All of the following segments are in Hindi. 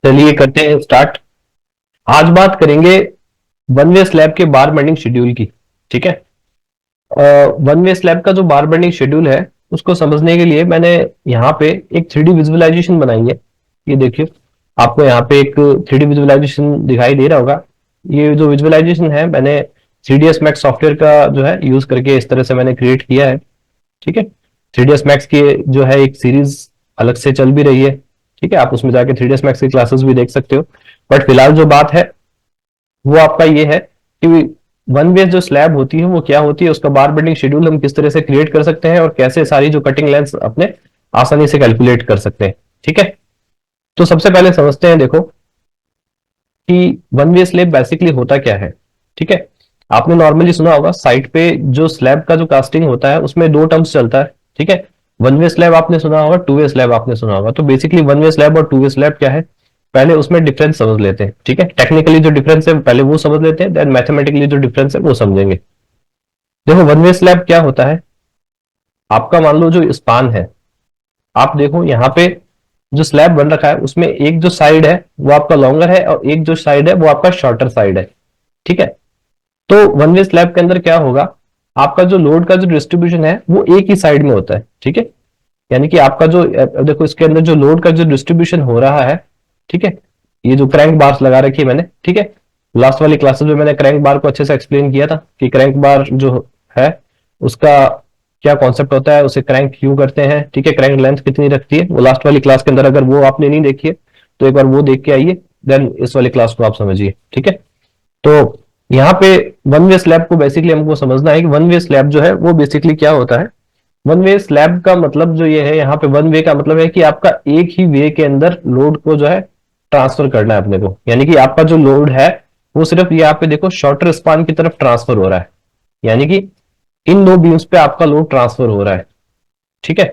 चलिए करते हैं स्टार्ट। आज बात करेंगे वन वे स्लैब के बार बेंडिंग शेड्यूल की। ठीक है। वन वे स्लैब का जो बार बेंडिंग शेड्यूल है उसको समझने के लिए मैंने यहाँ पे एक 3D विजुअलाइजेशन बनाई है। ये देखिए, आपको यहाँ पे एक 3D विजुअलाइजेशन दिखाई दे रहा होगा। ये जो विजुअलाइजेशन है मैंने 3ds मैक्स सॉफ्टवेयर का जो है यूज करके इस तरह से मैंने क्रिएट किया है। ठीक है। 3ds मैक्स की जो है एक सीरीज अलग से चल भी रही है। ठीक है, आप उसमें जाके 3ds मैक्स की क्लासेस भी देख सकते हो। बट फिलहाल जो बात है वो आपका ये है कि वन वे जो स्लैब होती है वो क्या होती है, उसका बार बेंडिंग शेड्यूल हम किस तरह से क्रिएट कर सकते हैं और कैसे सारी जो कटिंग लेंथ अपने आसानी से कैलकुलेट कर सकते हैं। ठीक है। तो सबसे पहले समझते हैं, देखो कि वन वे स्लैब बेसिकली होता क्या है। ठीक है। आपने नॉर्मली सुना होगा साइट पे जो स्लैब का जो कास्टिंग होता है उसमें दो टर्म्स चलता है। ठीक है। वन वे स्लैब आपने सुना होगा, टू वे स्लैब आपने सुना होगा। तो बेसिकली वन वे स्लैब और टू वे स्लैब क्या है, पहले उसमें डिफरेंस समझ लेते हैं। ठीक है, टेक्निकली जो डिफरेंस है पहले वो समझ लेते हैं, देन मैथमेटिकली जो डिफरेंस है वो समझेंगे। देखो वन वे स्लैब क्या होता है। आपका मान लो जो स्पान है, आप देखो यहाँ पे जो स्लैब बन रखा है उसमें एक जो साइड है वो आपका लॉन्गर है और एक जो साइड है वो आपका शॉर्टर साइड है। ठीक है। तो वन वे स्लैब के अंदर क्या होगा, आपका जो लोड का जो डिस्ट्रीब्यूशन है वो एक ही साइड में होता है। ठीक है। यानी कि आपका जो देखो इसके अंदर जो लोड का जो डिस्ट्रीब्यूशन हो रहा है। ठीक है। ये जो क्रैंक बार्स लगा रखी है मैंने। ठीक है। लास्ट वाली क्लासेस में मैंने क्रैंक बार को अच्छे से एक्सप्लेन किया था कि क्रैंक बार जो है उसका क्या कॉन्सेप्ट होता है, उसे क्रैंक क्यों करते हैं। ठीक है, क्रैंक लेंथ कितनी रखती है, वो लास्ट वाली क्लास के अंदर अगर वो आपने नहीं देखी है तो एक बार वो देख के आइए, देन इस वाली क्लास को आप समझिए। ठीक है। तो यहाँ पे वन वे स्लैब को बेसिकली हमको समझना है कि वन वे स्लैब जो है वो बेसिकली क्या होता है। वन वे स्लैब का मतलब जो ये है, यहाँ पे वन वे का मतलब है कि आपका एक ही वे के अंदर लोड को जो है ट्रांसफर करना है अपने को। यानी कि आपका जो लोड है वो सिर्फ यहाँ पे देखो शॉर्टर स्पान की तरफ ट्रांसफर हो रहा है। यानी कि इन दो बीम्स पे आपका लोड ट्रांसफर हो रहा है। ठीक है।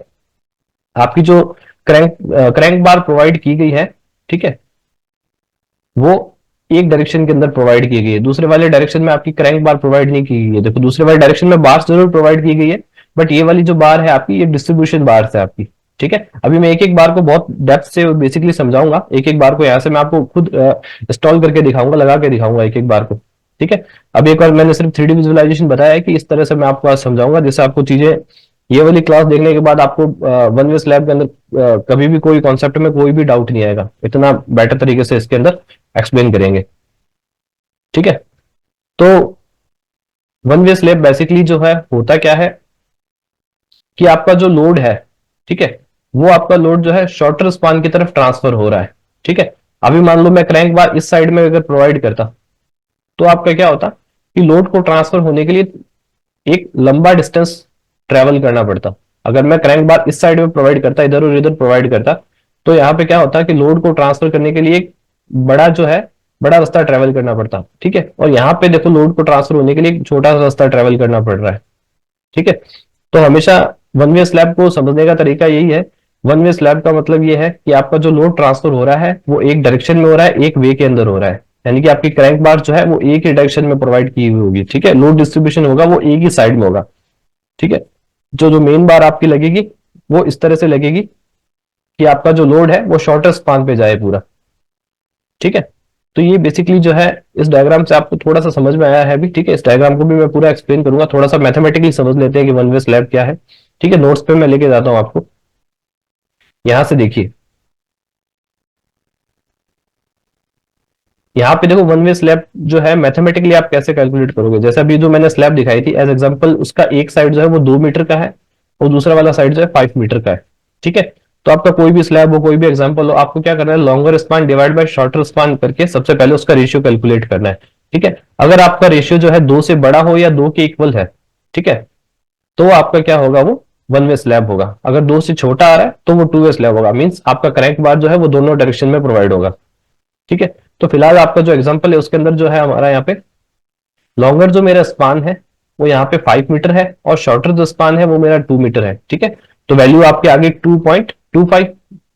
आपकी जो क्रैंक क्रैंक बार प्रोवाइड की गई है, ठीक है, वो एक डायरेक्शन के अंदर प्रोवाइड की गई है। दूसरे वाले डायरेक्शन में आपकी क्रैंक बार प्रोवाइड नहीं की गई है। देखो दूसरे वाले डायरेक्शन में बार जरूर प्रोवाइड की गई है, बट ये वाली जो बार है आपकी, ये डिस्ट्रीब्यूशन बार है आपकी। ठीक है। अभी मैं एक एक बार को बहुत डेप्थ से बेसिकली समझाऊंगा। एक एक बार को यहां से मैं आपको खुद इंस्टॉल करके दिखाऊंगा, लगा के दिखाऊंगा एक एक बार को। ठीक है। अब एक बार मैंने सिर्फ 3D विजुअलाइजेशन बताया है कि इस तरह से मैं आपको आज समझाऊंगा जिससे आपको चीजें, ये वाली क्लास देखने के बाद आपको वन वे स्लैब के अंदर कभी भी कोई कॉन्सेप्ट में कोई भी डाउट नहीं आएगा। इतना बेटर तरीके से इसके अंदर एक्सप्लेन करेंगे। ठीक है। तो वन वे स्लैब बेसिकली जो है होता क्या है कि आपका जो लोड है, ठीक है, वो आपका लोड जो है शॉर्टर स्पान की तरफ ट्रांसफर हो रहा है। ठीक है। अभी मान लो मैं क्रैंक बार इस साइड में अगर प्रोवाइड करता तो आपका क्या होता कि लोड को ट्रांसफर होने के लिए एक लंबा डिस्टेंस ट्रेवल करना पड़ता। अगर मैं क्रैंक बार इस साइड में प्रोवाइड करता, इधर और इधर प्रोवाइड करता, तो यहाँ पे क्या होता कि लोड को ट्रांसफर करने के लिए एक बड़ा जो है बड़ा रास्ता ट्रेवल करना पड़ता। ठीक है। और यहाँ पे देखो लोड को ट्रांसफर होने के लिए एक छोटा सा रास्ता ट्रेवल करना पड़ रहा है। ठीक है। तो हमेशा वन वे स्लैब को समझने का तरीका यही है। वन वे स्लैब का मतलब ये है कि आपका जो लोड ट्रांसफर हो रहा है वो एक डायरेक्शन में हो रहा है, एक वे के अंदर हो रहा है। यानी कि आपकी क्रैंक बार जो है वो एक ही डायरेक्शन में प्रोवाइड की हुई होगी। ठीक है। लोड डिस्ट्रीब्यूशन होगा वो एक ही साइड में होगा। ठीक है। जो जो मेन बार आपकी लगेगी वो इस तरह से लगेगी कि आपका जो लोड है वो शॉर्टर स्पान पे जाए पूरा। ठीक है। तो ये बेसिकली जो है इस डायग्राम से आपको थोड़ा सा समझ में आया है भी। ठीक है। इस डायग्राम को भी मैं पूरा एक्सप्लेन करूंगा, थोड़ा सा मैथमेटिकली समझ लेते हैं कि वन वे स्लैब क्या है। ठीक है। नोट्स पे मैं लेके जाता हूं आपको। यहां से देखिए, यहाँ पे देखो वन वे स्लैब जो है मैथमेटिकली आप कैसे कैलकुलेट करोगे। जैसे अभी जो मैंने स्लैब दिखाई थी एज एग्जांपल, उसका एक साइड जो है वो 2 मीटर का है और दूसरा वाला साइड जो है 5 मीटर का है। ठीक है। तो आपका कोई भी स्लैब हो, कोई भी एग्जांपल हो, आपको क्या करना है, longer span divide by shorter span करके सबसे पहले उसका रेशियो कैलकुलेट करना है। ठीक है। अगर आपका रेशियो जो है 2 से बड़ा हो या 2 के इक्वल है, ठीक है, तो आपका क्या होगा, वो वन वे स्लैब होगा। अगर 2 से छोटा आ रहा है तो वो टू वे स्लैब होगा। मींस आपका क्रैंक बार जो है वो दोनों डायरेक्शन में प्रोवाइड होगा। ठीक है। तो फिलहाल आपका जो एग्जांपल है उसके अंदर जो है हमारा यहाँ पे लॉन्गर जो मेरा स्पान है वो यहाँ पे 5 मीटर है और शॉर्टर जो स्पान है वो मेरा 2 मीटर है। ठीक है। तो वैल्यू आपके आगे 2.25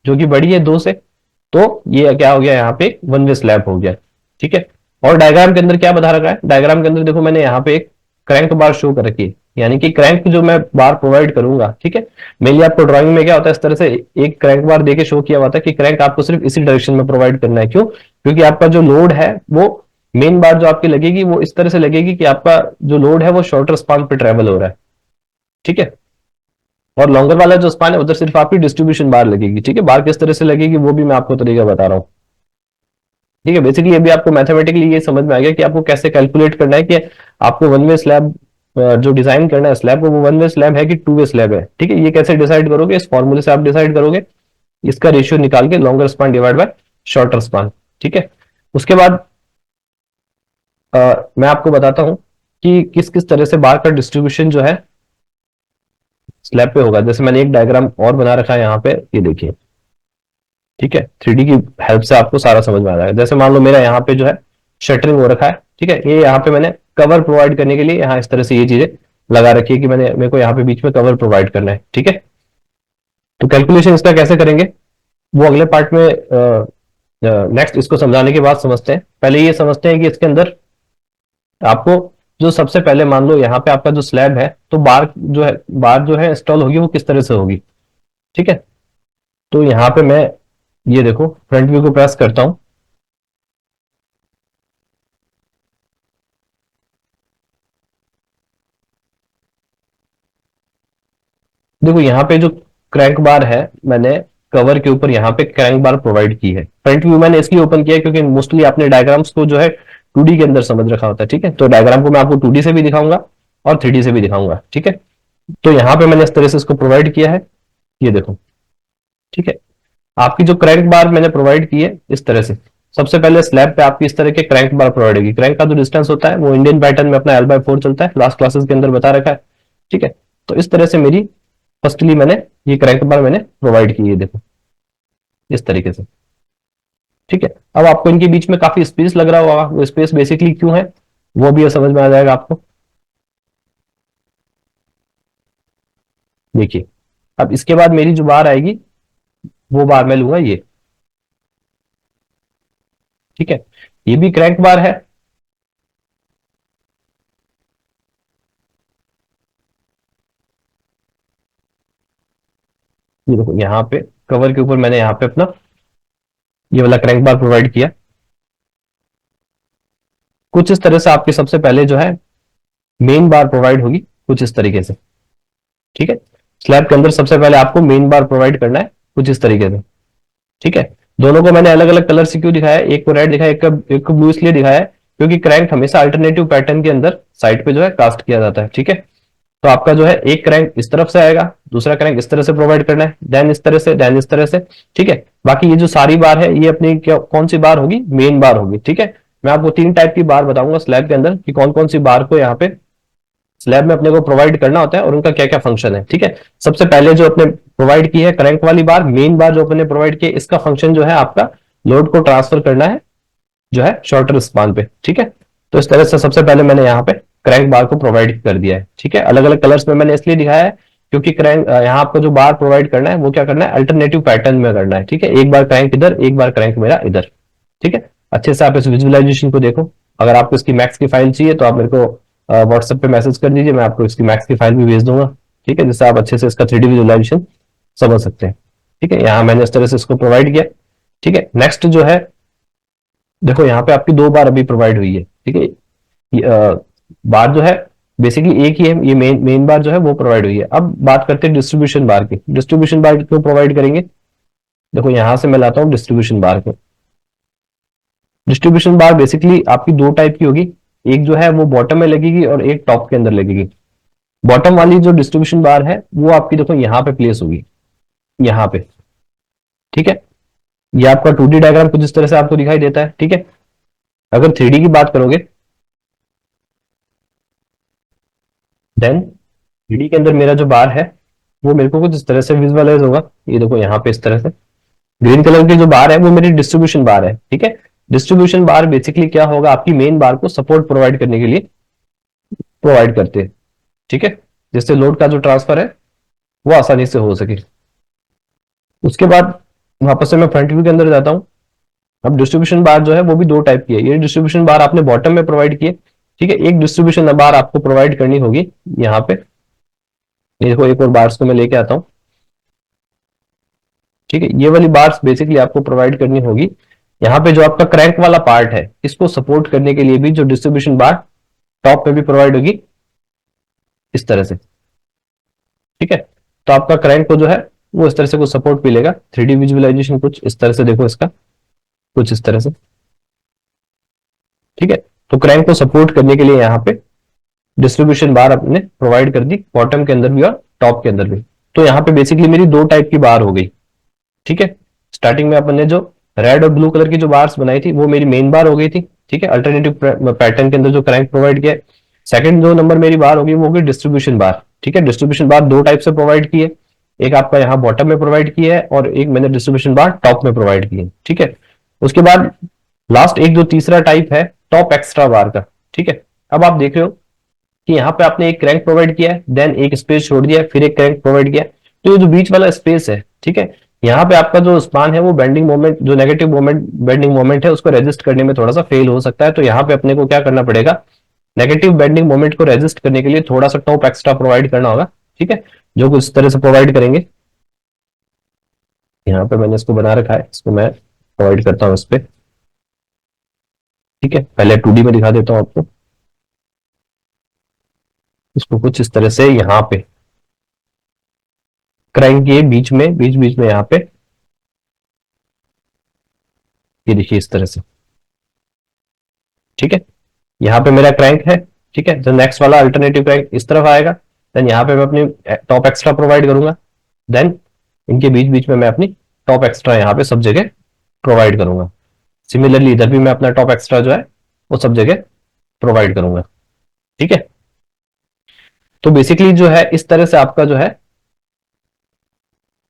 जो कि बड़ी है 2 से, तो ये क्या हो गया, यहाँ पे वन वे स्लैब हो गया। ठीक है। और डायग्राम के अंदर क्या बता रखा है, डायग्राम के अंदर देखो मैंने यहाँ पे एक क्रैंक बार शो कर रखी है, यानी कि क्रैंक जो मैं बार प्रोवाइड करूंगा, ठीक है। मेनली आपको ड्राइंग में क्या होता है, इस तरह से एक क्रैंक बार देके शो किया हुआ था कि क्रैंक आपको सिर्फ इसी डायरेक्शन में प्रोवाइड करना है। क्यों? क्योंकि आपका जो लोड है वो मेन बार जो आपकी लगेगी वो इस तरह से लगेगी कि आपका जो लोड है वो शॉर्टर स्पान पे ट्रेवल हो रहा है, ठीक है। और लॉन्गर वाला जो स्पान है उधर सिर्फ आपकी डिस्ट्रीब्यूशन बार लगेगी, ठीक है। बार किस तरह से लगेगी वो भी मैं आपको तरीका बता रहा हूँ, ठीक है। बेसिकली अभी आपको मैथमेटिकली ये समझ में आ गया कि आपको कैसे कैलकुलेट करना है कि आपको वन वे स्लैब जो डिजाइन करना है स्लैब को, वो वन वे स्लैब है कि टू वे स्लैब है, ठीक है। ये कैसे डिसाइड करोगे? इस फॉर्मूले से आप डिसाइड करोगे, इसका रेशियो निकाल के longer span divide by shorter span, ठीक है। उसके बाद मैं आपको बताता हूं कि किस किस तरह से बार का डिस्ट्रीब्यूशन जो है स्लैब पे होगा। जैसे मैंने एक डायग्राम और बना रखा है यहाँ पे, ये देखिए, ठीक है। 3D की हेल्प से आपको सारा समझ में आ जाएगा। जैसे मान लो मेरा यहाँ पे जो है शटरिंग हो रखा है, ठीक है। ये यहाँ पे मैंने कवर प्रोवाइड करने के लिए यहाँ इस तरह से ये चीजें लगा रखी है कि मेरे को यहाँ पे बीच में कवर प्रोवाइड करना है, ठीक है। तो कैलकुलेशन इसका कैसे करेंगे वो अगले पार्ट में नेक्स्ट इसको समझाने के बाद समझते हैं। पहले ये समझते हैं कि इसके अंदर आपको जो सबसे पहले मान लो यहाँ पे आपका जो स्लैब है, तो बार जो है इंस्टॉल होगी वो किस तरह से होगी, ठीक है। तो यहाँ पे मैं ये देखो फ्रंट व्यू को प्रेस करता हूं, देखो यहाँ पे जो क्रैंक बार है मैंने कवर के ऊपर यहाँ पे क्रैंक बार प्रोवाइड की है। फ्रंट व्यू मैंने इसलिए ओपन किया है क्योंकि मोस्टली आपने डायग्राम्स को जो है 2D के अंदर समझ रखा होता है, ठीक है। तो डायग्राम को मैं आपको 2D से भी दिखाऊंगा और 3D से भी दिखाऊंगा, ठीक है। तो यहाँ पे मैंने इस तरह से इसको प्रोवाइड किया है, ये देखो, ठीक है। आपकी जो क्रैंक बार मैंने प्रोवाइड की है इस तरह से, सबसे पहले स्लैब पे आपकी इस तरह के क्रैंक बार प्रोवाइड होगी। क्रैंक का जो डिस्टेंस होता है वो इंडियन पैटर्न में अपना L/4 चलता है, लास्ट क्लासेस के अंदर बता रखा है, ठीक है। तो इस तरह से मेरी फर्स्टली मैंने ये क्रैंक बार मैंने प्रोवाइड की है, देखो इस तरीके से, ठीक है। अब आपको इनके बीच में काफी स्पेस लग रहा होगा, वो स्पेस बेसिकली क्यों है वो भी समझ में आ जाएगा आपको। देखिए अब इसके बाद मेरी जो बार आएगी वो बार मैं लूंगा ये, ठीक है। ये भी क्रैंक बार है, ये देखो यहाँ पे कवर के ऊपर मैंने यहाँ पे अपना ये वाला क्रैंक बार प्रोवाइड किया। कुछ इस तरह से आपके सबसे पहले जो है मेन बार प्रोवाइड होगी कुछ इस तरीके से, ठीक है। स्लैब के अंदर सबसे पहले आपको मेन बार प्रोवाइड करना है कुछ इस तरीके से, ठीक है। दोनों को मैंने अलग अलग कलर से क्यों दिखाया है, एक को रेड दिखाया, एक को ब्लू इसलिए दिखाया है क्योंकि क्रैंक हमेशा अल्टरनेटिव पैटर्न के अंदर साइड पे जो है कास्ट किया जाता है, ठीक है। तो आपका जो है एक क्रैंक इस तरफ से आएगा, दूसरा क्रैंक इस तरह से प्रोवाइड करना है, देन इस तरह से, देन इस तरह से, ठीक है। बाकी ये जो सारी बार है ये अपनी कौन सी बार होगी? मेन बार होगी, ठीक है। मैं आपको 3 टाइप की बार बताऊंगा स्लैब के अंदर कि कौन कौन सी बार को यहाँ पे स्लैब में अपने को प्रोवाइड करना होता है और उनका क्या क्या फंक्शन है, ठीक है। सबसे पहले जो अपने प्रोवाइड की है क्रैंक वाली बार, मेन बार जो अपने प्रोवाइड की है, इसका फंक्शन जो है आपका लोड को ट्रांसफर करना है जो है शॉर्टर स्पान पे, ठीक है। तो इस तरह से सबसे पहले मैंने यहाँ पे क्रैंक बार को प्रोवाइड कर दिया है, ठीक है। अलग अलग कलर्स में मैंने इसलिए दिखाया है क्योंकि क्रैंक यहाँ आपको जो बार प्रोवाइड करना है वो क्या करना है, अल्टरनेटिव पैटर्न में करना है, ठीक है। एक बार क्रैंक इधर, एक बार क्रैंक मेरा इधर, ठीक है। अच्छे से आप इस विजुअलाइजेशन को देखो। अगर आपको इसकी मैक्स की फाइल चाहिए तो आप मेरे को व्हाट्सएप पे मैसेज कर दीजिए, मैं आपको इसकी मैक्स की फाइल भी भेज दूंगा, ठीक है, जिससे आप अच्छे से इसका 3D विजुअलाइजेशन समझ सकते हैं, ठीक है। यहाँ मैंने इस तरह से इसको प्रोवाइड किया, ठीक है। नेक्स्ट जो है देखो यहाँ पे आपकी 2 बार अभी प्रोवाइड हुई है, ठीक है। बार जो है बेसिकली एक ही है, ये मेन बार जो है वो प्रोवाइड हुई है। अब बात करते हैं डिस्ट्रीब्यूशन बार की। डिस्ट्रीब्यूशन बार क्यों प्रोवाइड करेंगे? देखो यहां से मैं लाता हूं डिस्ट्रीब्यूशन बार को। डिस्ट्रीब्यूशन बार बेसिकली आपकी 2 टाइप की होगी, एक जो है वो बॉटम में लगेगी और एक टॉप के अंदर लगेगी। बॉटम वाली जो डिस्ट्रीब्यूशन बार है वो आपकी देखो यहाँ पे प्लेस होगी, यहाँ पे, ठीक है। ये आपका 2D डायग्राम कुछ इस तरह से आपको दिखाई देता है, ठीक है। अगर 3D की बात करोगे देन 3D के अंदर मेरा जो बार है वो मेरे को कुछ इस तरह से विजुअलाइज होगा। ये देखो यहाँ पे इस तरह से ग्रीन कलर की जो बार है वो मेरी डिस्ट्रीब्यूशन बार है, ठीक है। डिस्ट्रीब्यूशन बार बेसिकली क्या होगा, आपकी मेन बार को सपोर्ट प्रोवाइड करने के लिए प्रोवाइड करते हैं, ठीक है, जिससे लोड का जो ट्रांसफर है वो आसानी से हो सके। उसके बाद वापस से मैं फ्रंट व्यू के अंदर जाता हूं। अब डिस्ट्रीब्यूशन बार जो है वो भी 2 टाइप की है। ये डिस्ट्रीब्यूशन बार आपने बॉटम में प्रोवाइड किए, ठीक है, एक डिस्ट्रीब्यूशन बार आपको प्रोवाइड करनी होगी यहाँ पे। ये देखो एक और बार्स को मैं लेके आता हूँ। ठीक है, ये वाली बार्स बेसिकली आपको प्रोवाइड करनी होगी। यहाँ पे जो आपका क्रैंक वाला पार्ट है, इसको सपोर्ट करने के लिए भी जो डिस्ट्रीब्यूशन बार टॉप पे भी प्रोवाइड होगी इस तरह से। ठीक है, तो आपका क्रैंक को जो है वो इस तरह से कुछ सपोर्ट मिलेगा। 3D विजुअलाइजेशन कुछ इस तरह से देखो इसका, कुछ इस तरह से। ठीक है, तो क्रैंक को सपोर्ट करने के लिए यहाँ पे डिस्ट्रीब्यूशन बार अपने प्रोवाइड कर दी, बॉटम के अंदर भी और टॉप के अंदर भी। तो यहाँ पे बेसिकली मेरी दो टाइप की बार हो गई। ठीक है, स्टार्टिंग में अपन ने जो रेड और ब्लू कलर की जो बार्स बनाई थी वो मेरी मेन बार हो गई थी। ठीक है, अल्टरनेटिव पैटर्न के अंदर जो क्रैंक प्रोवाइड किया है। सेकंड जो नंबर मेरी बार होगी वो होगी डिस्ट्रीब्यूशन बार। ठीक है, डिस्ट्रीब्यूशन बार दो टाइप से प्रोवाइड की है, एक आपका यहाँ बॉटम में प्रोवाइड किया है और एक मैंने डिस्ट्रीब्यूशन बार टॉप में प्रोवाइड की है। ठीक है, उसके बाद लास्ट एक जो तीसरा टाइप है टॉप एक्स्ट्रा बार का। ठीक है, अब आप देख रहे हो कि यहाँ पे आपने एक क्रैंक प्रोवाइड किया है, देन एक स्पेस छोड़ दिया, फिर एक क्रैंक प्रोवाइड किया। तो ये जो बीच वाला स्पेस है, ठीक है, यहाँ पे आपका जो स्पान है वो बेंडिंग मोमेंट, जो नेगेटिव मोमेंट बेंडिंग मोमेंट है उसको रेजिस्ट करने में थोड़ा सा फेल हो सकता है। तो यहाँ पे अपने को क्या करना पड़ेगा, नेगेटिव बेंडिंग मोमेंट को रेजिस्ट करने के लिए थोड़ा सा टॉप एक्स्ट्रा प्रोवाइड करना होगा। ठीक है, जो कुछ इस तरह से प्रोवाइड करेंगे। यहाँ पे मैंने इसको बना रखा है, इसको मैं प्रोवाइड करता हूँ इस पे। ठीक है, पहले 2D में दिखा देता हूँ आपको। इसको कुछ इस तरह से यहाँ पे क्रैंक के बीच बीच में यहाँ पे, ये देखिए इस तरह से। ठीक है, यहाँ पे मेरा क्रैंक है। ठीक है, जो नेक्स्ट वाला अल्टरनेटिव क्रैंक इस तरफ आएगा, देन यहाँ पे मैं अपनी टॉप एक्स्ट्रा प्रोवाइड करूंगा, देन इनके बीच बीच में मैं अपनी टॉप एक्स्ट्रा यहाँ पे सब जगह प्रोवाइड करूंगा। सिमिलरली इधर भी मैं अपना टॉप एक्स्ट्रा जो है वो सब जगह प्रोवाइड करूंगा। ठीक है, तो बेसिकली जो है इस तरह से आपका जो है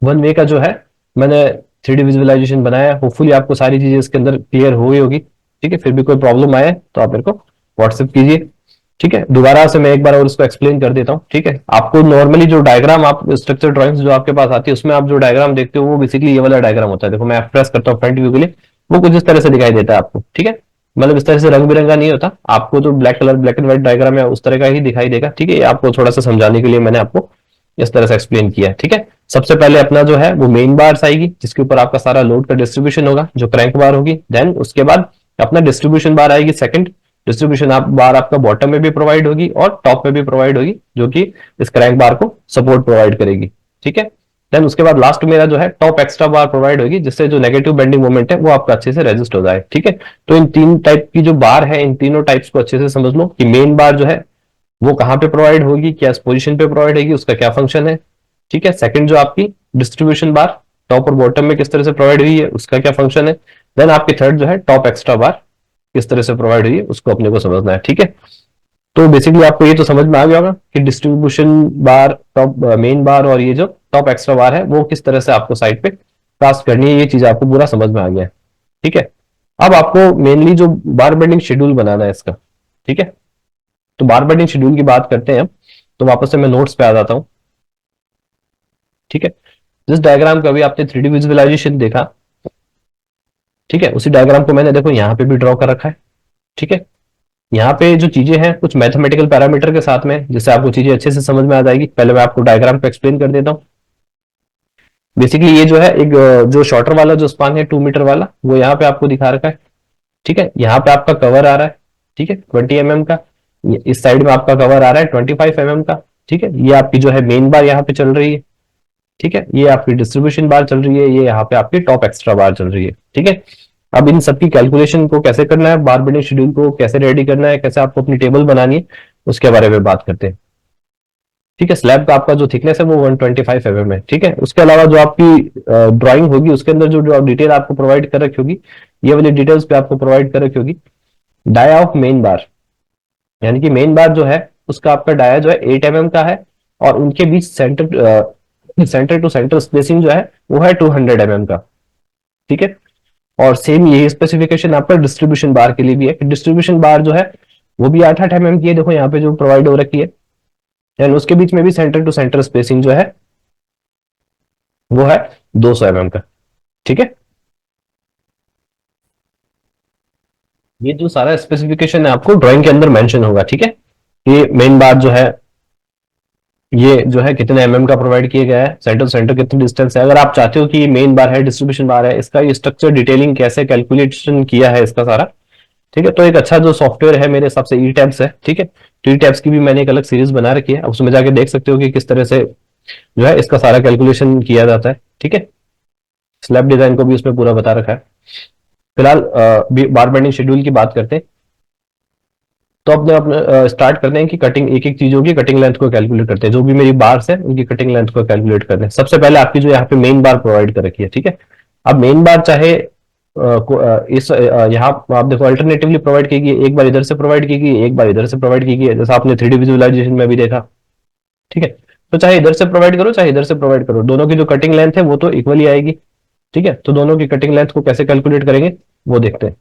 वन वे का जो है मैंने 3D विजुअलाइजेशन बनाया है। होपफुली आपको सारी चीजें इसके अंदर क्लियर हो गई होगी। ठीक है, फिर भी कोई प्रॉब्लम आए तो आप मेरे को व्हाट्सएप कीजिए। ठीक है, दोबारा से मैं एक बार और इसको एक्सप्लेन कर देता हूँ। ठीक है, आपको नॉर्मली जो डायग्राम आप स्ट्रक्चर ड्राइंग्स जो आपके पास आती है उसमें आप जो डायग्राम देखते हो वो बेसिकली ये वाला डायग्राम होता है। देखो मैं प्रेस करता हूँ फ्रंट व्यू के लिए, वो कुछ इस तरह से दिखाई देता है आपको। ठीक है, मतलब इस तरह से रंग बिरंगा नहीं होता, आपको जो black colour black and white diagram है उस तरह का ही दिखाई देगा। ठीक है, ये आपको थोड़ा सा समझाने के लिए मैंने आपको इस तरह से एक्सप्लेन किया है। ठीक है, सबसे पहले अपना जो है वो मेन बार्स आएगी जिसके ऊपर आपका सारा लोड का डिस्ट्रीब्यूशन होगा, जो क्रैंक बार होगी। देन उसके बाद अपना डिस्ट्रीब्यूशन बार आएगी सेकंड। डिस्ट्रीब्यूशन बार आपका बॉटम में भी प्रोवाइड होगी और टॉप में भी प्रोवाइड होगी, जो कि इस क्रैंक बार को सपोर्ट प्रोवाइड करेगी। ठीक है, देन उसके बाद लास्ट मेरा जो है टॉप एक्स्ट्रा बार प्रोवाइड होगी, जिससे जो नेगेटिव बेंडिंग मोमेंट है वो आपका अच्छे से रेजिस्ट हो जाए। ठीक है, तो इन तीन टाइप की जो बार है, इन तीनों टाइप्स को अच्छे से समझ लो कि मेन बार जो है वो कहां पे प्रोवाइड होगी, क्या पोजीशन पे प्रोवाइड होगी, उसका क्या फंक्शन है। ठीक है, सेकंड जो आपकी डिस्ट्रीब्यूशन बार टॉप और बॉटम में किस तरह से प्रोवाइड हुई है उसका क्या फंक्शन है। देन आपकी थर्ड जो है टॉप एक्स्ट्रा बार किस तरह से प्रोवाइड हुई है उसको अपने को समझना है। ठीक है, तो बेसिकली आपको ये तो समझ में आ गया होगा कि डिस्ट्रीब्यूशन बार, टॉप मेन बार और ये जो टॉप एक्स्ट्रा बार है वो किस तरह से आपको साइड पे कास्ट करनी है, ये चीज आपको पूरा समझ में आ गया है। ठीक है, अब आपको मेनली जो बार बेंडिंग शेड्यूल बनाना है इसका। ठीक है, तो बार बेंडिंग शेड्यूल की बात करते हैं, तो वापस से मैं नोट्स पे आ जाता हूं। ठीक है, जिस डायग्राम का भी आपने 3D विजुअलाइजेशन देखा, ठीक है, उसी डायग्राम को मैंने देखो यहाँ पे भी ड्रॉ कर रखा है। ठीक है, यहाँ पे जो चीजें हैं कुछ मैथमेटिकल पैरामीटर के साथ में, जिससे आपको चीजें अच्छे से समझ में आ जाएगी। पहले मैं आपको डायग्राम को एक्सप्लेन कर देता हूँ। बेसिकली ये जो है एक जो शॉर्टर वाला जो स्पान है 2 मीटर वाला, वो यहाँ पे आपको दिखा रखा है। ठीक है, यहाँ पे आपका कवर आ रहा है, ठीक है, 20 mm का। इस साइड में आपका कवर आ रहा है 25 mm का। ठीक है, ये आपकी जो है मेन बार यहाँ पे चल रही है। ठीक है, ये आपकी डिस्ट्रीब्यूशन बार चल रही है, ये यहाँ पे आपकी टॉप एक्स्ट्रा बार चल रही है। ठीक है, अब इन सबकी कैलकुलेशन को कैसे करना है, बार बेंडिंग शेड्यूल को कैसे रेडी करना है, कैसे आपको अपनी टेबल बनानी है, उसके बारे में बात करते हैं। ठीक है, स्लैब का आपका जो थिकनेस है वो 125 mm है। ठीक है, उसके अलावा जो आपकी ड्राइंग होगी उसके अंदर जो डिटेल आपको प्रोवाइड कर रखी होगी, ये वाली डिटेल्स पे आपको प्रोवाइड कर रखी होगी। डाया ऑफ मेन बार, यानी कि मेन बार जो है उसका आपका डाया जो है 8 mm का है, और उनके बीच सेंटर टू सेंटर स्पेसिंग जो है वो है 200 mm का। ठीक है, और सेम यही स्पेसिफिकेशन आपका डिस्ट्रीब्यूशन बार के लिए भी है। डिस्ट्रीब्यूशन बार जो है वो भी 8-8 mm की है, देखो यहाँ पे जो प्रोवाइड हो रखी है। एंड उसके बीच में भी सेंटर टू सेंटर स्पेसिंग जो है वो है 200 mm का। ठीक है, ये जो सारा स्पेसिफिकेशन है आपको ड्राइंग के अंदर मेंशन होगा, ठीक है। ये मेन बार जो है, ये जो है कितने एमएम का प्रोवाइड किया गया है, सेंटर सेंटर कितनी डिस्टेंस है। अगर आप चाहते हो कि मेन बार है, डिस्ट्रीब्यूशन बार है, इसका ये स्ट्रक्चर डिटेलिंग कैसे कैलकुलेशन किया है इसका सारा, ठीक है। तो एक अच्छा जो सॉफ्टवेयर है मेरे हिसाब से ई टैब्स है, ठीक है। तो ई टैब्स की भी मैंने एक अलग सीरीज बना रखी है, अब उसमें जाके देख सकते हो कि किस तरह से जो है इसका सारा कैलकुलेशन किया जाता है, ठीक है। स्लैब डिजाइन को भी उसमें पूरा बता रखा है। फिलहाल बार बेंडिंग शेड्यूल की बात करते हैं। तो अपने अपने स्टार्ट करते हैं कि कटिंग, एक एक चीजों की कटिंग लेंथ को कैलकुलेट करते हैं। जो भी मेरी बार्स है उनकी कटिंग लेंथ को कैलकुलेट करते हैं। सबसे पहले आपकी जो यहाँ पे मेन बार प्रोवाइड कर रखी है, ठीक है। अब मेन बार चाहे यहाँ आप देखो अल्टरनेटिवली प्रोवाइड की गई, एक बार इधर से प्रोवाइड की गई, एक बार इधर से प्रोवाइड की गई, जैसा आपने 3D विजुअलाइजेशन में भी देखा, ठीक है। तो चाहे इधर से प्रोवाइड करो चाहे इधर से प्रोवाइड करो, दोनों की जो कटिंग लेंथ है वो तो इक्वली आएगी, ठीक है। तो दोनों की कटिंग लेंथ को कैसे कैलकुलेट करेंगे वो देखते हैं।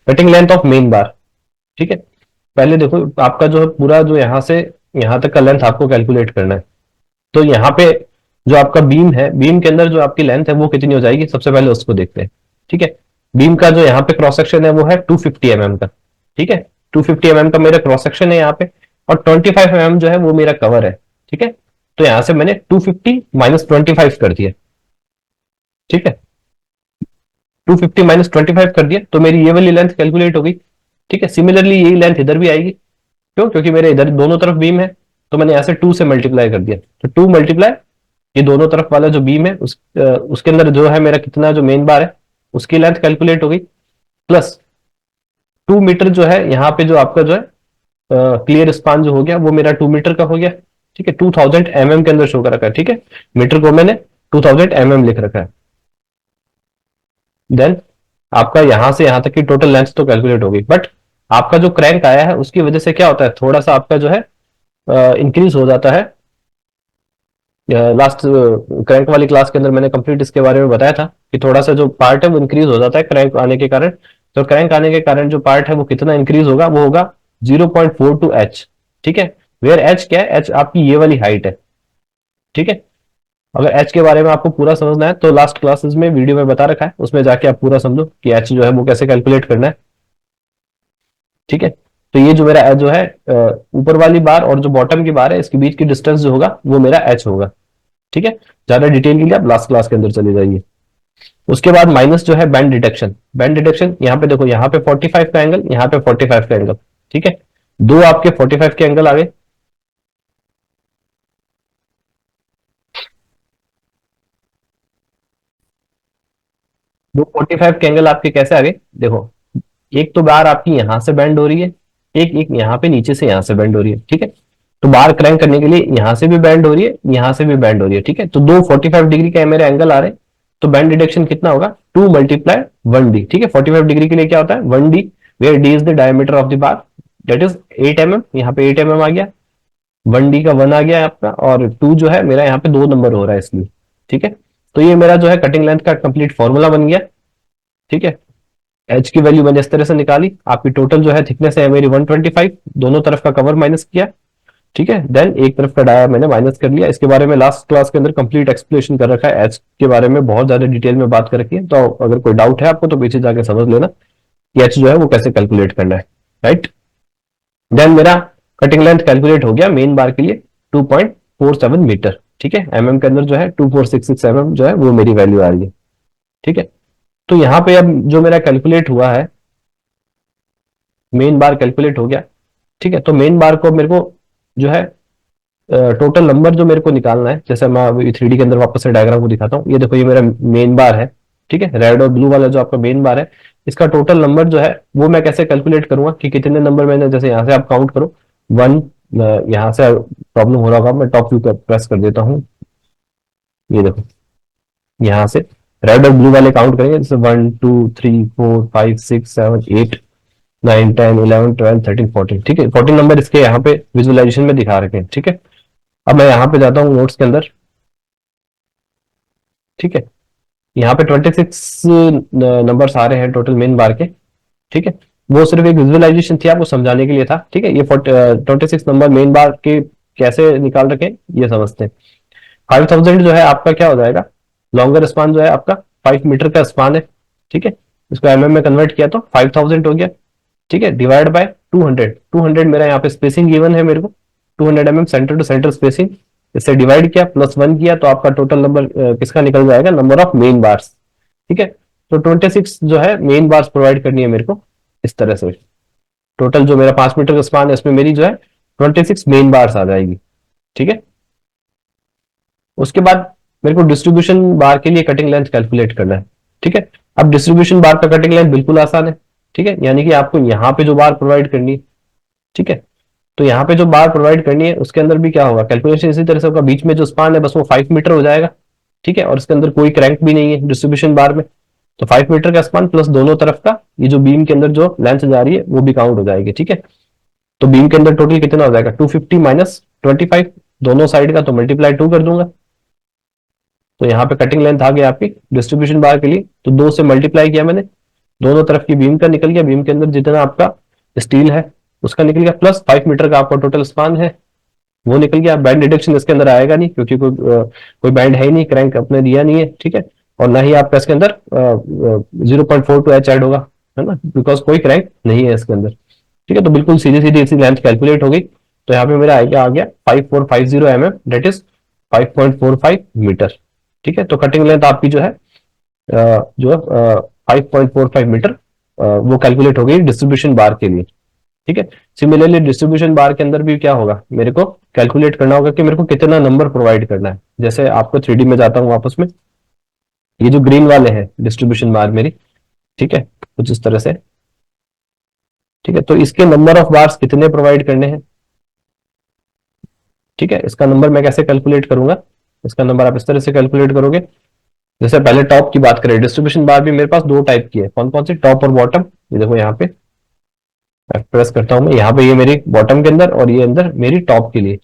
कटिंग लेंथ ऑफ मेन बार, ठीक है। पहले देखो आपका जो है पूरा जो यहाँ से यहाँ तक का लेंथ आपको कैलकुलेट करना है। तो यहाँ पे जो आपका बीम है, बीम के अंदर जो आपकी लेंथ है वो कितनी हो जाएगी, सबसे पहले उसको देखते हैं, ठीक है। बीम का जो यहाँ पे क्रॉस सेक्शन है वो है 250 mm का, ठीक है। 250 mm का मेरा क्रॉस सेक्शन है यहाँ पे, और 25 mm जो है वो मेरा कवर है, ठीक है। तो यहां से मैंने 250 माइनस 25 कर दिया, ठीक है। 250 माइनस 25 कर दिया तो मेरी ये वाली लेंथ कैलकुलेट हो गई, ठीक है। सिमिलरली यही लेंथ इधर भी आएगी, क्यों, क्योंकि मेरे इधर दोनों तरफ बीम है। तो मैंने ऐसे 2 से मल्टीप्लाई कर दिया, तो 2 मल्टीप्लाई ये दोनों तरफ वाला जो बीम है उसके अंदर जो है मेरा कितना जो मेन बार है उसकी लेंथ कैलकुलेट हो गई, प्लस 2 मीटर जो है यहाँ पे जो आपका जो है क्लियर स्पान जो हो गया वो मेरा 2 मीटर का हो गया, ठीक है। 2000 mm के अंदर शो कर रखा है, ठीक है। मीटर को मैंने 2000 mm लिख रखा है। देन आपका यहां से यहां तक की टोटल लेंथ तो कैलकुलेट होगी, बट आपका जो क्रैंक आया है उसकी वजह से क्या होता है, थोड़ा सा आपका जो है इंक्रीज हो जाता है। लास्ट क्रैंक वाली क्लास के अंदर मैंने कंप्लीट इसके बारे में बताया था कि थोड़ा सा जो पार्ट है वो इंक्रीज हो जाता है क्रैंक आने के कारण। तो क्रैंक आने के कारण जो पार्ट है वो कितना इंक्रीज होगा, वो होगा 0.42 H, ठीक है। वेयर एच क्या है, एच आपकी ये वाली हाइट है, ठीक है। अगर एच के बारे में आपको पूरा समझना है तो लास्ट क्लासेस में वीडियो में बता रखा है, उसमें जाके आप पूरा समझो कि एच जो है वो कैसे कैलकुलेट करना है, ठीक है। तो ये जो मेरा जो है ऊपर वाली बार और जो बॉटम की बार है इसके बीच की डिस्टेंस जो होगा वो मेरा एच होगा, ठीक है। ज्यादा डिटेल के लिए आप लास्ट क्लास के अंदर चले जाइए। उसके बाद माइनस जो है बैंड डिटेक्शन, बैंड डिटेक्शन यहाँ पे देखो, यहाँ पे 45 का एंगल, यहाँ पे 45 का एंगल, ठीक है। दो आपके 45 के एंगल आ गए। दो 45 के एंगल आपके कैसे आ गए, देखो एक तो बार आपकी यहां से बेंड हो रही है, एक एक यहाँ पे नीचे से यहां से बेंड हो रही है, ठीक है। तो बार क्रैंक करने के लिए यहां से भी बेंड हो रही है, यहां से भी बेंड हो रही है, ठीक है। तो दो 45 डिग्री का मेरे एंगल आ रहे हैं। तो बैंड डिटेक्शन कितना होगा, 2 मल्टीप्लाई 1D, ठीक है। 45 डिग्री के लिए क्या होता है 1D, where D is the diameter of the bar, that is 8 mm। यहाँ पे 8 mm आ गया, 1D का 1 आ गया आपका, और 2 जो है मेरा यहाँ पे 2 नंबर हो रहा है इसलिए, ठीक है। तो ये मेरा जो है कटिंग लेंथ का कंप्लीट फॉर्मूला बन गया, ठीक है। एच की वैल्यू मैंने इस तरह से निकाली, आपकी टोटल जो है थिकनेस है मेरी 125, दोनों तरफ का कवर माइनस किया, ठीक है। देन एक तरफ का डाया मैंने माइनस कर लिया। इसके बारे में लास्ट क्लास के अंदर कंप्लीट एक्सप्लेनेशन कर रखा है, एच के बारे में बहुत ज्यादा डिटेल में बात कर रखी है। तो अगर कोई डाउट है आपको तो पीछे जाके समझ लेना कि एच जो है वो कैसे कैलकुलेट करना है, राइट। देन मेरा कटिंग लेंथ कैलकुलेट हो गया मेन बार के लिए 2.47 मीटर, ठीक है। एमएम के अंदर जो है 2466 mm जो है वो मेरी वैल्यू आ रही है, ठीक है। तो यहाँ पे अब जो मेरा कैलकुलेट हुआ है, मेन बार कैलकुलेट हो गया, ठीक है। तो मेन बार को मेरे को जो है टोटल नंबर जो मेरे को निकालना है, जैसे मैं अभी 3D के अंदर वापस से डायग्राम को दिखाता हूँ। ये देखो ये मेरा मेन बार है, ठीक है। रेड और ब्लू वाला जो आपका मेन बार है, इसका टोटल नंबर जो है वो मैं कैसे कैलकुलेट करूंगा कि कितने नंबर मैंने, जैसे यहाँ से आप काउंट करो 1, यहाँ से प्रॉब्लम हो रहा होगा, मैं टॉप व्यू प्रेस कर देता हूँ। ये देखो यहाँ से रेड और ब्लू वाले काउंट करेंगे, जैसे 1 2 3 4 5 6 7 8 9 10 11 12 13 14, ठीक है। 14 नंबर इसके यहाँ पे विजुअलाइजेशन में दिखा रखे हैं, ठीक है। अब मैं यहाँ पे जाता हूँ नोट्स के अंदर, ठीक है। यहाँ पे 26 नंबर्स आ रहे हैं टोटल मेन बार के, ठीक है। वो सिर्फ एक विजुअलाइजेशन थी आपको समझाने के लिए था, ठीक है। ये 26 नंबर मेन बार के कैसे निकाल रखे ये समझते हैं। 5000 जो है आपका क्या हो जाएगा, लॉन्गर स्पान जो है आपका 5 मीटर का स्पान है, ठीक है। इसको एमएम में कन्वर्ट किया तो 5000 हो गया, ठीक है, डिवाइड बाय 200, 200 मेरा यहाँ पे स्पेसिंग गिवन है मेरे को, 200 सेंटर टू सेंटर स्पेसिंग, इससे डिवाइड किया प्लस 1 किया तो आपका टोटल नंबर किसका निकल जाएगा, नंबर ऑफ मेन बार्स, ठीक है। तो 26 जो है मेन बार्स प्रोवाइड करनी है मेरे को इस तरह से। टोटल जो मेरा 5 मीटर का स्पान है इसमें मेरी जो है 26 मेन बार्स आ जाएगी, ठीक है। उसके बाद मेरे को डिस्ट्रीब्यूशन बार के लिए कटिंग लेंथ कैलकुलेट करना है, ठीक है। अब डिस्ट्रीब्यूशन बार का कटिंग लेंथ बिल्कुल आसान है, ठीक है, यानी कि आपको यहाँ पे जो बार प्रोवाइड करनी है, ठीक है, तो यहाँ पे जो बार प्रोवाइड करनी है उसके अंदर भी क्या होगा, कैलकुलेशन इसी तरह से होगा, बीच में जो स्पान है बस वो 5 मीटर हो जाएगा, ठीक है, और इसके अंदर कोई क्रैंक भी नहीं है डिस्ट्रीब्यूशन बार में, तो 5 मीटर का स्पान प्लस दोनों तरफ का ये जो बीम के अंदर जो लेंथ जा रही है वो भी काउंट हो जाएगी, ठीक है। तो बीम के अंदर टोटल कितना हो जाएगा, 250 माइनस 25, दोनों साइड का तो मल्टीप्लाई 2 कर दूंगा, तो यहाँ पे कटिंग लेंथ आ गया आपकी डिस्ट्रीब्यूशन बार के लिए, तो 2 से मल्टीप्लाई किया मैंने, दोनों तरफ की बीम का निकल गया, बीम के अंदर जितना आपका स्टील है उसका निकल गया, प्लस 5 मीटर का आपका टोटल स्पान है वो निकल गया। बैंड डिडक्शन इसके अंदर आएगा नहीं क्योंकि कोई बैंड है ही नहीं, क्रैंक अपने दिया नहीं है, ठीक है, और ना ही आपका इसके अंदर 0.42H ऐड होगा, है ना, बिकॉज कोई क्रैंक नहीं है इसके अंदर, ठीक है। तो बिल्कुल सीधी सीधी इसी लेंथ कैलकुलेट हो गई, तो यहाँ पे मेरा आ गया 5450 दैट इज 5.45 मीटर, ठीक है। तो कटिंग लेंथ आपकी जो है 5.45 मीटर वो कैलकुलेट हो गई डिस्ट्रीब्यूशन बार के लिए, ठीक है। सिमिलरली डिस्ट्रीब्यूशन बार के अंदर भी क्या होगा, मेरे को कैलकुलेट करना होगा कि मेरे को कितना नंबर प्रोवाइड करना है। जैसे आपको 3D में जाता हूँ वापस में, ये जो ग्रीन वाले हैं डिस्ट्रीब्यूशन बार मेरी, ठीक है, कुछ इस तरह से, ठीक है, तो इसके नंबर ऑफ बार्स कितने प्रोवाइड करने हैं, ठीक है, इसका नंबर मैं कैसे कैलकुलेट करूंगा, इसका नंबर आप इस तरह से कैलकुलेट करोगे। जैसे पहले टॉप की बात करें, डिस्ट्रीब्यूशन बार भी मेरे पास दो टाइप की है, कौन कौन सी, टॉप और बॉटम। ये देखो यहाँ पे प्रेस करता हूं मैं, यहाँ पे ये मेरी बॉटम के अंदर और ये अंदर मेरी टॉप के लिए,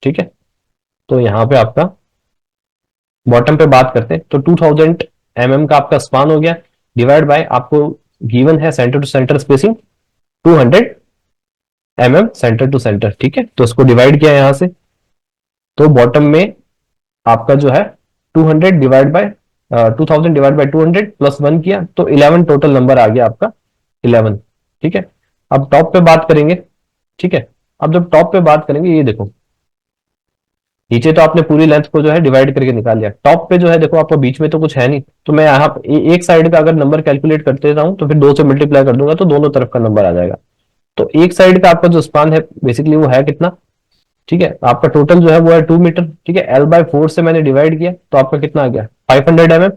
ठीक है। तो यहाँ पे आपका बॉटम पे बात करते हैं तो 2000 का आपका स्पान हो गया, डिवाइड बाय आपको गिवन है centre to centre spacing 200 centre to centre, ठीक है, तो इसको डिवाइड किया यहां से, तो बॉटम में आपका जो है 200 divide by 2000 divide by 200 plus 1 किया तो 11 टोटल नंबर आ गया आपका 11, ठीक है। अब टॉप पे बात करेंगे, ठीक है, अब जब टॉप पे बात करेंगे ये देखो, नीचे तो आपने पूरी लेंथ को जो है डिवाइड करके निकाल लिया, टॉप पे जो है देखो आपको बीच में तो कुछ है नहीं, तो मैं यहाँ एक साइड का अगर नंबर कैलकुलेट करते रहूं तो फिर 2 से मल्टीप्लाई कर दूंगा तो दोनों तरफ का नंबर आ जाएगा। तो एक साइड का आपका जो स्पान है बेसिकली वो है कितना, ठीक है, आपका टोटल जो है वो है 2 मीटर, ठीक है, L/4 से मैंने डिवाइड किया तो आपका कितना आ गया 500 mm,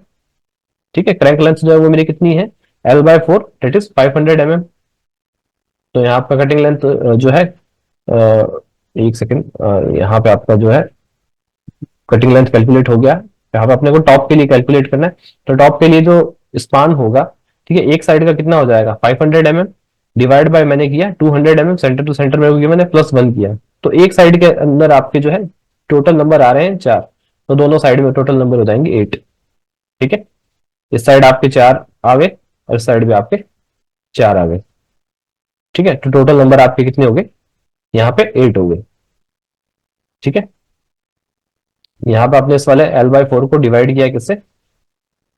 ठीक है, क्रैंक लेंथ जो है वो मेरी कितनी है L/4 दैट इज 500 mm। तो यहाँ आपका कटिंग लेंथ जो है एक सेकेंड, यहाँ पे आपका जो है कटिंग लेंथ कैलकुलेट हो गया, यहाँ पे अपने को टॉप के लिए कैलकुलेट करना है, तो टॉप के लिए जो स्पान होगा, ठीक है, एक साइड का कितना हो जाएगा 500 mm डिवाइड बाय मैंने किया 200 mm सेंटर टू सेंटर में मैंने प्लस 1 किया, तो एक साइड के अंदर आपके जो है टोटल नंबर आ रहे हैं 4, तो दोनों साइड में टोटल नंबर हो जाएंगे 8, ठीक है, इस साइड आपके 4 आ गए और इस साइड भी आपके 4 आ गए, ठीक है, तो टोटल नंबर आपके कितने हो गए, यहाँ पे 8 हो गए, ठीक है। यहाँ पे आपने इस वाले L/4 को डिवाइड किया किससे,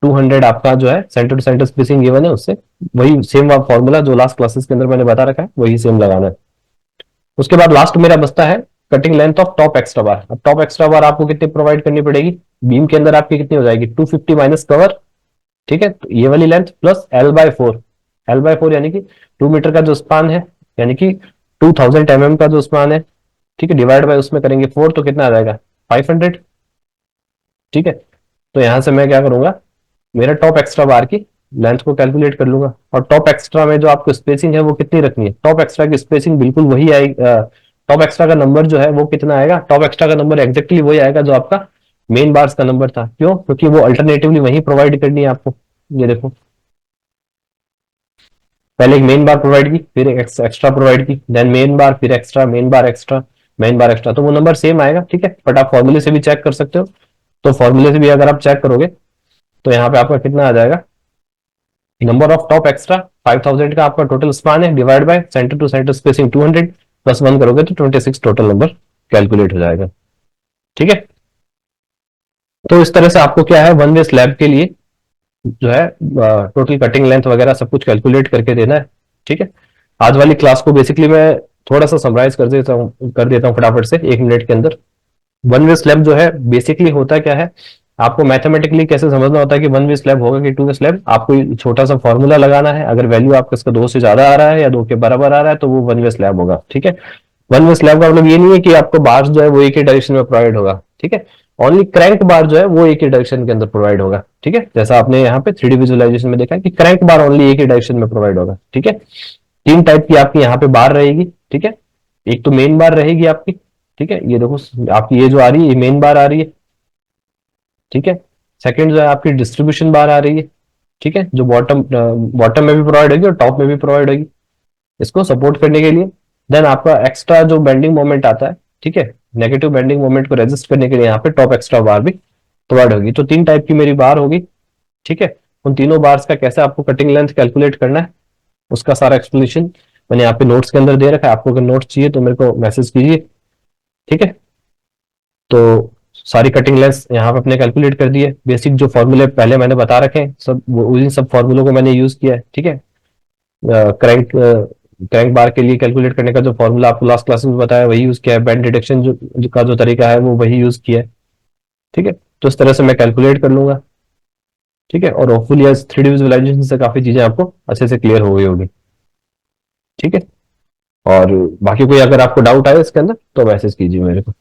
200 आपका जो है centre to centre spacing given है उससे, वही सेम फॉर्मूला जो लास्ट क्लासेस के अंदर मैंने बता रखा है वही सेम लगाना है। उसके बाद लास्ट मेरा बचता है cutting length of top extra bar. अब टॉप एक्स्ट्रा बार आपको कितनी प्रोवाइड करनी पड़ेगी, बीम के अंदर आपकी कितनी हो जाएगी 250 माइनस कवर, ठीक है, तो ये वाली लेंथ प्लस L/4, L/4 यानी कि 2 मीटर का जो स्पान है, यानी कि 2000 का जो स्पान है, ठीक है, डिवाइड बाय उसमें करेंगे 4 तो कितना आ जाएगा 500, ठीक है। तो यहां से मैं क्या करूंगा, मेरा टॉप एक्स्ट्रा बार की लेंथ को कैलकुलेट कर लूंगा, और टॉप एक्स्ट्रा में जो आपको स्पेसिंग है वो कितनी रखनी है, टॉप एक्स्ट्रा की स्पेसिंग बिल्कुल वही आएगी, टॉप एक्स्ट्रा का नंबर जो है वो कितना आएगा, टॉप एक्स्ट्रा का नंबर एग्जैक्टली वही आएगा जो आपका मेन बार्स का नंबर था, क्यों, क्योंकि वो अल्टरनेटिवली वही प्रोवाइड करनी है आपको। ये देखो पहले एक मेन बार प्रोवाइड की, फिर एक एक्स्ट्रा प्रोवाइड की, देन मेन बार, फिर एक्स्ट्रा, मेन बार एक्स्ट्रा, मेन बार एक्स्ट्रा, तो वो नंबर सेम आएगा, ठीक है, बट आप फॉर्मूले से भी चेक कर सकते हो, तो फॉर्मूले से भी अगर आप चेक करोगे तो यहाँ पे आपका कितना आ जाएगा, नंबर ऑफ टॉप एक्स्ट्रा 5000 का आपका टोटल स्पान है divide by centre to centre spacing 200 plus 1 करोगे तो 26 टोटल नंबर कैलकुलेट हो जाएगा, ठीक है। तो इस तरह से आपको क्या है वन वे स्लैब के लिए जो है टोटल कटिंग लेंथ वगैरह सब कुछ कैलकुलेट करके देना है। ठीक है, आज वाली क्लास को बेसिकली मैं थोड़ा सा समराइज कर देता हूँ फटाफट से 1 मिनट के अंदर। वन वे स्लैब जो है बेसिकली होता क्या है, आपको मैथमेटिकली कैसे समझना होता है कि वन वे स्लैब होगा कि टू वे स्लैब। आपको एक छोटा सा फॉर्मूला लगाना है, अगर वैल्यू आपका इसका 2 से ज्यादा आ रहा है या 2 के बराबर आ रहा है तो वो वन वे स्लैब होगा। ठीक है, वन वे स्लैब का मतलब ये नहीं है कि आपको बार जो है वो एक ही डायरेक्शन में प्रोवाइड होगा। ठीक है, ओनली क्रैंक बार जो है वो एक ही डायरेक्शन के अंदर प्रोवाइड होगा। ठीक है, जैसा आपने यहाँ पे 3D विजुअलाइजेशन में देखा है कि क्रैंक बार ओनली एक ही डायरेक्शन में प्रोवाइड होगा। ठीक है, 3 टाइप की आपकी यहाँ पे बार रहेगी। ठीक है, एक तो मेन बार रहेगी आपकी। ठीक है, ये देखो आपकी ये जो आ रही है ये मेन बार आ रही है। ठीक है, सेकंड जो है आपकी डिस्ट्रीब्यूशन बार आ रही है। ठीक है, जो बॉटम बॉटम में भी प्रोवाइड होगी और टॉप में भी प्रोवाइड होगी इसको सपोर्ट करने के लिए। देन आपका एक्स्ट्रा जो बेंडिंग मोमेंट आता है, ठीक है, नेगेटिव बेंडिंग मोमेंट को रेजिस्ट करने के लिए यहाँ पे टॉप एक्स्ट्रा बार भी प्रोवाइड होगी। तो 3 टाइप की मेरी बार होगी। ठीक है, उन तीनों बार्स का कैसे आपको कटिंग लेंथ कैलकुलेट करना है उसका सारा एक्सप्लेनेशन मैंने यहाँ पे नोट्स के अंदर दे रखा है। आपको अगर नोट्स चाहिए तो मेरे को मैसेज कीजिए। ठीक है, तो सारी कटिंग लेंथ यहाँ पे अपने कैलकुलेट कर दिए। बेसिक जो फॉर्मूले पहले मैंने बता रखे हैं सब उन्हीं सब फॉर्मूलों को मैंने यूज किया है। ठीक है, क्रैंक क्रैंक बार के लिए कैलकुलेट करने का जो फॉर्मूला आपको लास्ट क्लास में बताया वही यूज किया है। बैंड डिडक्शन का जो तरीका है वो वही यूज किया है। ठीक है, तो इस तरह से मैं कैलकुलेट कर लूंगा। ठीक है, और होपफुली आज 3D विजुअलाइजेशन से काफी चीजें आपको अच्छे से क्लियर हो गई होगी। ठीक है, और बाकी कोई अगर आपको डाउट आए इसके अंदर तो मैसेज कीजिए मेरे को।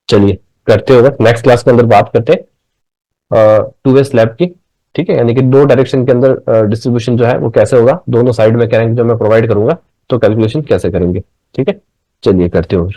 चलिए करते होगा नेक्स्ट क्लास के अंदर बात करते हैं टू वे स्लैब की। ठीक है, यानी कि 2 डायरेक्शन के अंदर डिस्ट्रीब्यूशन जो है वो कैसे होगा, दोनों साइड में करंट जो मैं प्रोवाइड करूंगा तो कैलकुलेशन कैसे करेंगे। ठीक है, चलिए करते हो।